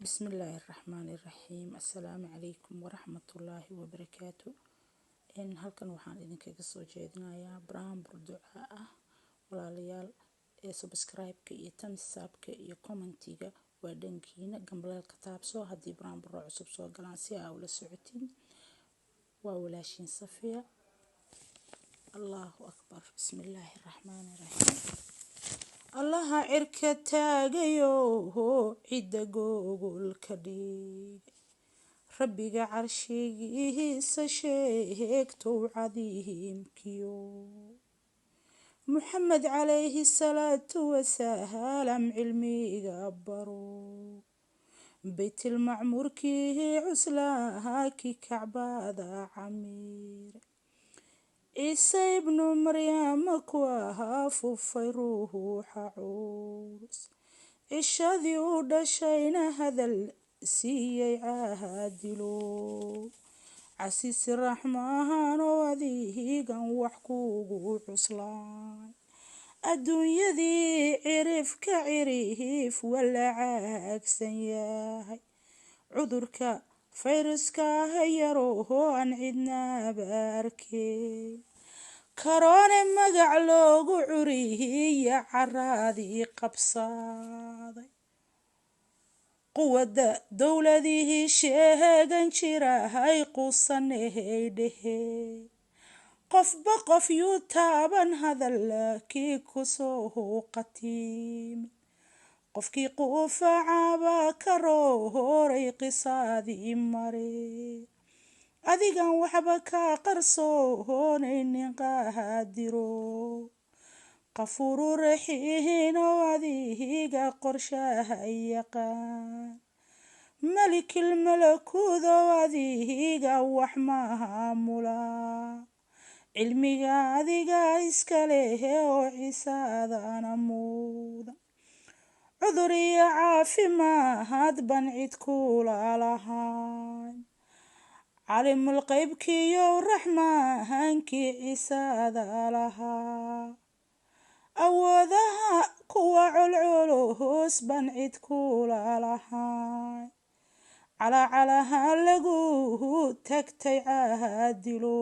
بسم الله الرحمن الرحيم. السلام عليكم ورحمة الله وبركاته. halkan waxaan idinkaga soo jeedinayaa barnaamij duco ah. Walaalayaal, subscribe-ka iyo thumbs-up-ka iyo comment-iga waa dhankiina. Gambaleelka taabso haddii barnaamij cusub soo galaan si aad ula socotiin. waa walaashin Safiya. Allahu akbar. Bismillaahi rahmaani rahiim. allaha cirka taagayo cidda gogolka dhig, rabbiga carshigiisa sheegtow cadiimkiyo, muxamed calayhi salaatu wasalaam cilmiga baro, baytilmacmuurkii cuslaha ki kacbada camiir, ciise ibnu maryama ku ahaa fufay ruuxa culus, cishadii u dhashayna hadal siiyey caadilo, casiisi raxmaan oo adigan wax kugu cuslaay, adduunyadii cirifka cirif wala caagsan yahay, cudurka fayraska yaroo aan cidnaba arkayn, karoone magac loogu curiya caradii qabsaday, quwadda dowladihii sheegan jirahay quusanay dhehe, qofba qof yuu taaban hadalkii kusoo qatiim, qofkii quufacaba ka rooray qisaadii mare, adigan waxba ka qarsoonaynin qaadiro, qafuuru raxiin oo adiga qorshaha yaqaan, malikil malakuud oo adiga wax maamula, cilmiga adiga iska leh oo ciisadana muuda, cudur iyo caafimaad ban cid kula lahayn, calimul qaybkiyo raxmaankii ciisada lahaa, awoodaha kuwa culculus ban cid kula lahayn, calacalaha lagu tagtay caadilo,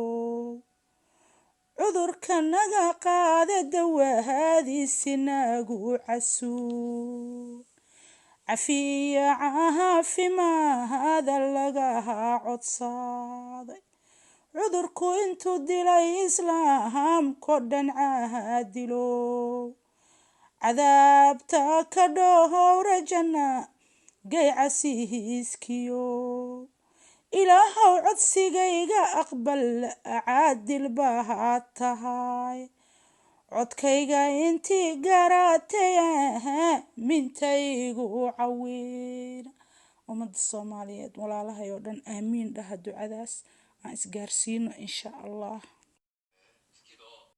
cudurka naga qaada dawaadiisi nagu casuun, cafiya caafimaada lagaha codsaday, cudurku intuu dilay islaamko dhan caadilo, cadaabta ka dhowra janna gay casiiskiyo, ilaahow codsigayga aqbal caadil baad tahay, codkayga intii garatay mintaygu cawiina. ummadda Soomaaliyeed walaalahay oo dhan aamiin dhaha ducadaas aan isgaarsiino insha Allah.